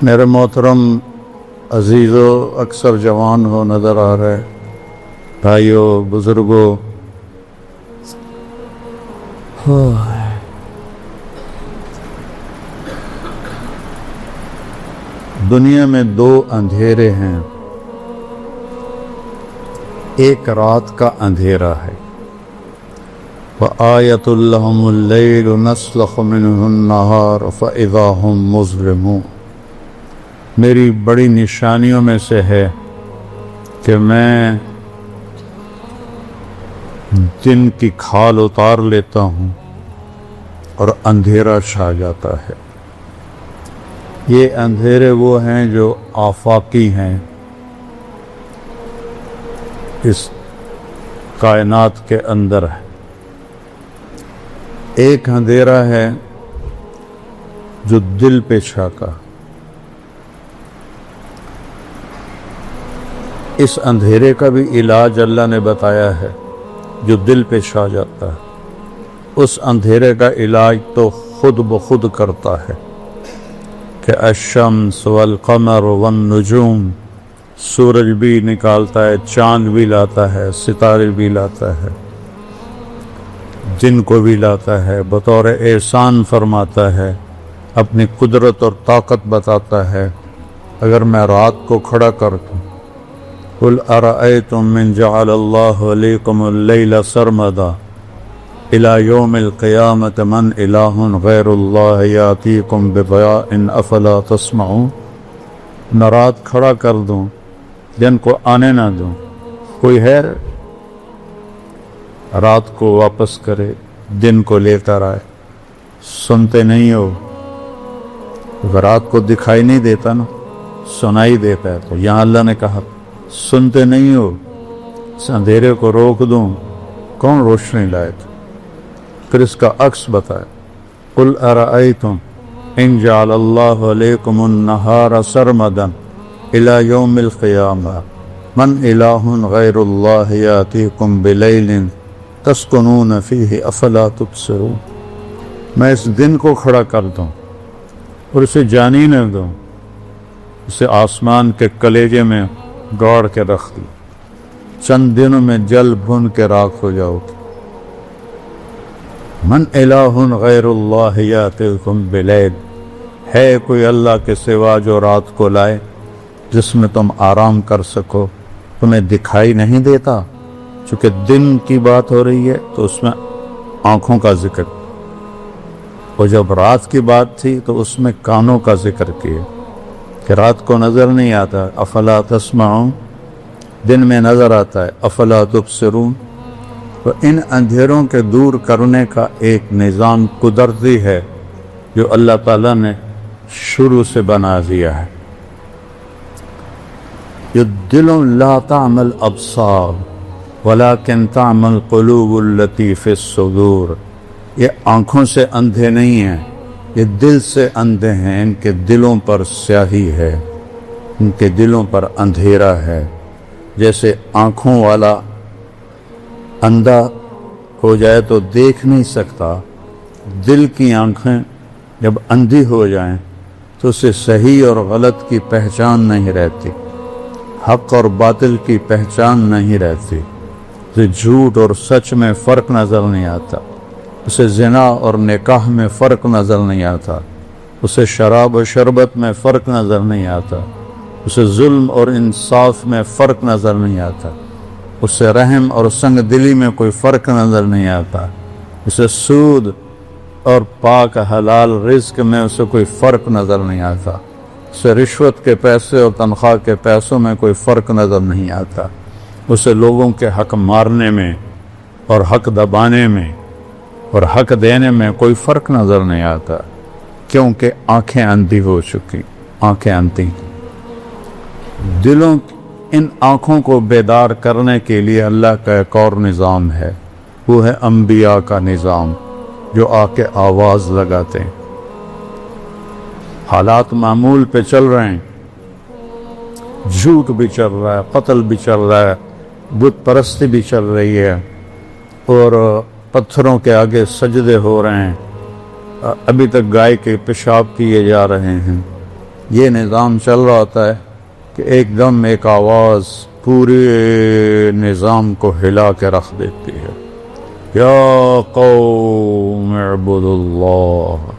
میرے محترم عزیزو، اکثر جوان ہو نظر آ رہے، بھائیوں بزرگوں، دنیا میں دو اندھیرے ہیں، ایک رات کا اندھیرا ہے، وآیۃ لہم اللیل نسلخ منہ النہار فاذا ہم مظلمون۔ میری بڑی نشانیوں میں سے ہے کہ میں دن کی کھال اتار لیتا ہوں اور اندھیرا چھا جاتا ہے۔ یہ اندھیرے وہ ہیں جو آفاقی ہیں، اس کائنات کے اندر ہے۔ ایک اندھیرا ہے جو دل پہ چھاتا، اس اندھیرے کا بھی علاج اللہ نے بتایا ہے جو دل پہ چھا جاتا ہے۔ اس اندھیرے کا علاج تو خود بخود کرتا ہے کہ الشمس والقمر والنجوم، سورج بھی نکالتا ہے، چاند بھی لاتا ہے، ستارے بھی لاتا ہے، دن کو بھی لاتا ہے، بطور احسان فرماتا ہے، اپنی قدرت اور طاقت بتاتا ہے۔ اگر میں رات کو کھڑا کر دوں، قل ارأیتم من جعل اللہ علیکم اللیل سرمدا الی یوم القیامۃ من الہ غیر اللہ یاتیکم بضیاء افلا تسمعون۔ میں رات کھڑا کر دوں، دن کو آنے نہ دوں، کوئی ہے رات کو واپس کرے، دن کو لے کر آئے؟ سنتے نہیں ہو؟ رات کو دکھائی نہیں دیتا نا، سنائی دیتا ہے۔ تو یہاں اللہ نے کہا سنتے نہیں ہو، اس اندھیرے کو روک دوں، کون روشنی لائے تھے؟ پھر اس کا عکس بتایا، قل ارأیتم ان جعل اللہ علیکم النہار سرمدا الی یوم القیامہ من الہ غیر اللہ یاتیکم بلیل تسکنون فیہ افلا تبصرون۔ میں اس دن کو کھڑا کر دوں اور اسے جانی نہ دوں، اسے آسمان کے کلیجے میں گاڑ کے رکھ دوں، چند دنوں میں جل بھن کے راکھ ہو جاؤ گی۔ من الہ غیر اللہ یاتیکم بلیل، ہے کوئی اللہ کے سوا جو رات کو لائے جس میں تم آرام کر سکو؟ تمہیں دکھائی نہیں دیتا؟ چونکہ دن کی بات ہو رہی ہے تو اس میں آنکھوں کا ذکر، اور جب رات کی بات تھی تو اس میں کانوں کا ذکر کیا کہ رات کو نظر نہیں آتا، افلا تسمعون، دن میں نظر آتا ہے، افلا تبصرون۔ تو ان اندھیروں کے دور کرنے کا ایک نظام قدرتی ہے جو اللہ تعالیٰ نے شروع سے بنا دیا ہے۔ یہ دلوں لا تعمل ابصار ولکن تعمل قلوب التی فی الصدور، یہ آنکھوں سے اندھے نہیں ہیں، یہ دل سے اندھے ہیں۔ ان کے دلوں پر سیاہی ہے، ان کے دلوں پر اندھیرا ہے۔ جیسے آنکھوں والا اندھا ہو جائے تو دیکھ نہیں سکتا، دل کی آنکھیں جب اندھی ہو جائیں تو اسے صحیح اور غلط کی پہچان نہیں رہتی، حق اور باطل کی پہچان نہیں رہتی، اسے جھوٹ اور سچ میں فرق نظر نہیں آتا، اسے زنا اور نکاح میں فرق نظر نہیں آتا، اسے شراب و شربت میں فرق نظر نہیں آتا، اسے ظلم اور انصاف میں فرق نظر نہیں آتا، اسے رحم اور سنگ دلی میں کوئی فرق نظر نہیں آتا، اسے سود اور پاک حلال رزق میں اسے کوئی فرق نظر نہیں آتا، اسے رشوت کے پیسے اور تنخواہ کے پیسوں میں کوئی فرق نظر نہیں آتا، اسے لوگوں کے حق مارنے میں اور حق دبانے میں اور حق دینے میں کوئی فرق نظر نہیں آتا، کیونکہ آنکھیں اندھی ہو چکی، آنکھیں اندھی۔ دلوں ان آنکھوں کو بیدار کرنے کے لیے اللہ کا ایک اور نظام ہے، وہ ہے انبیاء کا نظام، جو آ کے آواز لگاتے ہیں۔ حالات معمول پہ چل رہے ہیں، جھوٹ بھی چل رہا ہے، قتل بھی چل رہا ہے، بت پرستی بھی چل رہی ہے، اور پتھروں کے آگے سجدے ہو رہے ہیں، ابھی تک گائے کے پیشاب کیے جا رہے ہیں، یہ نظام چل رہا ہوتا ہے کہ ایک دم ایک آواز پورے نظام کو ہلا کے رکھ دیتی ہے، یا قوم اعبدوا اللہ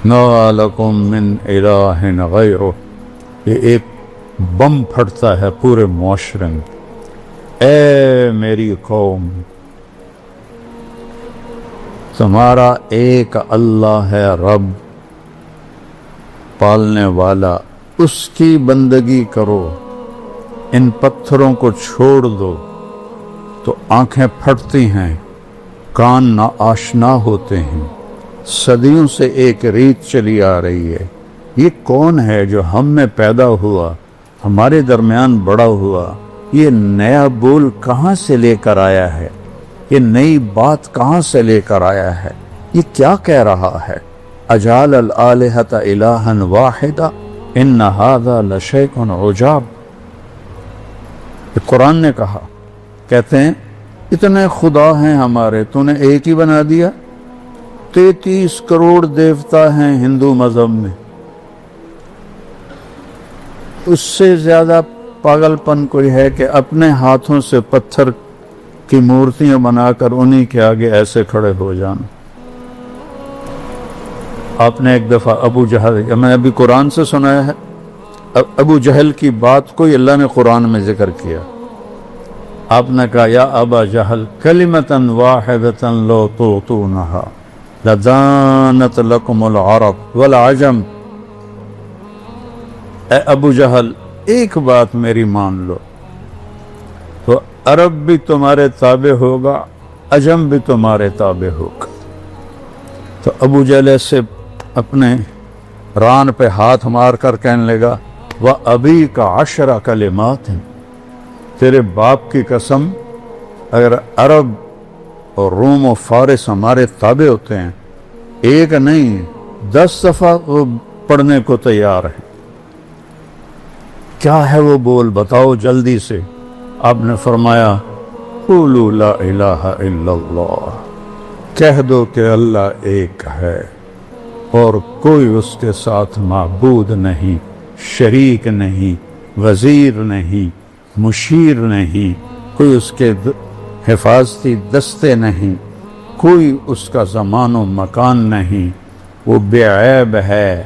ما لکم من الہ غیرہ۔ یہ ایک بم پھٹتا ہے پورے معاشرے میں، اے میری قوم، تمہارا ایک اللہ ہے رب پالنے والا، اس کی بندگی کرو، ان پتھروں کو چھوڑ دو۔ تو آنکھیں پھٹتی ہیں، کان ناآشنا ہوتے ہیں، صدیوں سے ایک ریت چلی آ رہی ہے، یہ کون ہے جو ہم میں پیدا ہوا، ہمارے درمیان بڑا ہوا، یہ نیا بول کہاں سے لے کر آیا ہے، یہ نئی بات کہاں سے لے کر آیا ہے، یہ کیا کہہ رہا ہے، اجعل الآلہۃ الہا واحدا ان ھذا لشیء عجاب۔ قرآن نے کہا، کہتے ہیں اتنے خدا ہیں ہمارے، تو نے ایک ہی بنا دیا؟ 33 کروڑ دیوتا ہیں ہندو مذہب میں، اس سے زیادہ پاگل پن کوئی ہے کہ اپنے ہاتھوں سے پتھر کی مورتیاں بنا کر انہی کے آگے ایسے کھڑے ہو جانا۔ آپ نے ایک دفعہ ابو جہل، میں ابھی قرآن سے سنایا ہے، ابو جہل کی بات کو اللہ نے قرآن میں ذکر کیا۔ آپ نے کہا، یا ابا جہل کلمۃ واحدۃ لو تعطونھا لدانت لکم العرب والعجم۔ اے ابو جہل، ایک بات میری مان لو تو عرب بھی تمہارے تابع ہوگا، عجم بھی تمہارے تابع ہوگا۔ تو ابو جہل سے اپنے ران پہ ہاتھ مار کر کہنے لگا، وَأَبِيكَ 10 کلمات ہیں، تیرے باپ کی قسم، اگر عرب اور روم و فارس ہمارے تابع ہوتے ہیں، ایک نہیں 10 دفعہ وہ پڑھنے کو تیار ہیں۔ کیا ہے وہ بول، بتاؤ جلدی سے۔ آپ نے فرمایا، قولوا لا الہ الا اللہ، کہہ دو کہ اللہ ایک ہے اور کوئی اس کے ساتھ معبود نہیں، شریک نہیں، وزیر نہیں، مشیر نہیں، کوئی اس کے حفاظتی دستے نہیں، کوئی اس کا زمان و مکان نہیں، وہ بے عیب ہے،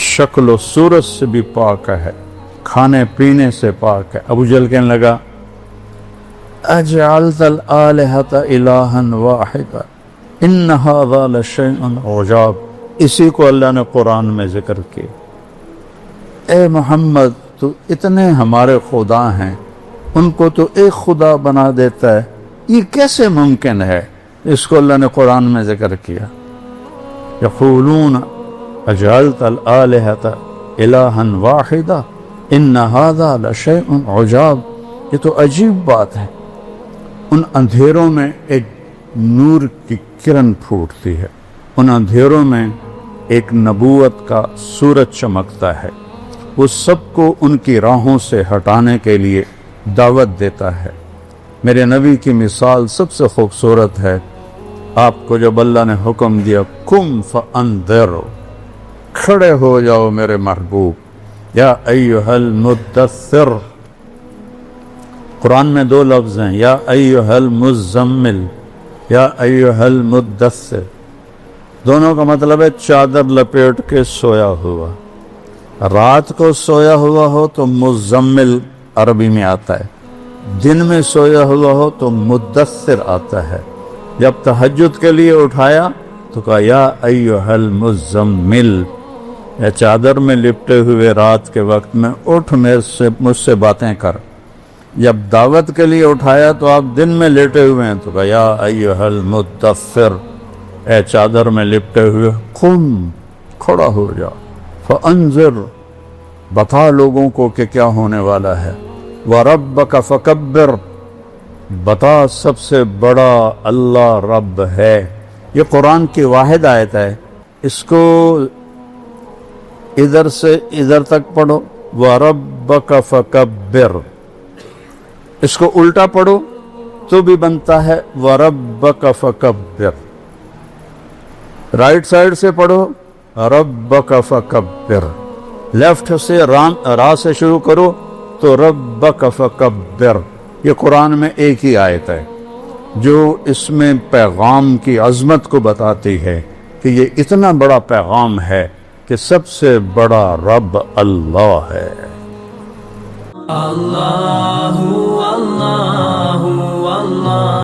شکل و صورت سے بھی پاک ہے، کھانے پینے سے پاک ہے۔ ابو جہل کہنے لگا، اجعلت الآلہۃ الہا واحدا ان ھذا لشیء عجاب۔ اسی کو اللہ نے قرآن میں ذکر کیا۔ اے محمد، تو اتنے ہمارے خدا ہیں، ان کو تو ایک خدا بنا دیتا ہے، یہ کیسے ممکن ہے؟ اس کو اللہ نے قرآن میں ذکر کیا۔ یقولون اجعلت الآلہۃ الہا واحدا ان ھذا لشیء عجاب۔ یہ تو عجیب بات ہے۔ ان اندھیروں میں ایک نور کی کرن پھوٹتی ہے، ان اندھیروں میں ایک نبوت کا سورج چمکتا ہے، وہ سب کو ان کی راہوں سے ہٹانے کے لیے دعوت دیتا ہے۔ میرے نبی کی مثال سب سے خوبصورت ہے۔ آپ کو جب اللہ نے حکم دیا، قم فانذر، کھڑے ہو جاؤ میرے محبوب، یا ایھا المدثر۔ قرآن میں 2 لفظ ہیں، یا ایھا المزمل، یا ایھا المدثر، دونوں کا مطلب ہے چادر لپیٹ کے سویا ہوا۔ رات کو سویا ہوا ہو تو مزمل عربی میں آتا ہے، دن میں سویا ہوا ہو تو مدثر آتا ہے۔ جب تہجد کے لیے اٹھایا تو کہا، یا ایھا المزمل، یا چادر میں لپٹے ہوئے رات کے وقت میں اٹھ مجھ سے باتیں کر۔ جب دعوت کے لیے اٹھایا تو آپ دن میں لیٹے ہوئے ہیں تو کہا، یا ایھا المدثر، اے چادر میں لپٹے ہوئے، قم، کھڑا ہو جا، فانذر، بتا لوگوں کو کہ کیا ہونے والا ہے، وربک فکبر، بتا سب سے بڑا اللہ رب ہے۔ یہ قرآن کی واحد آیت ہے، اس کو ادھر سے ادھر تک پڑھو، وَرَبَّكَ فَكَبِّرْ، اس کو الٹا پڑھو تو بھی بنتا ہے وَرَبَّكَ فَكَبِّرْ۔ رائٹ سائڈ سے پڑھو ربک فکبر، لیفٹ سے را سے شروع کرو تو ربک فکبر. یہ قرآن میں ایک ہی آیت ہے جو اس میں پیغام کی عظمت کو بتاتی ہے کہ یہ اتنا بڑا پیغام ہے کہ سب سے بڑا رب اللہ ہے. اللہ اللہ اللہ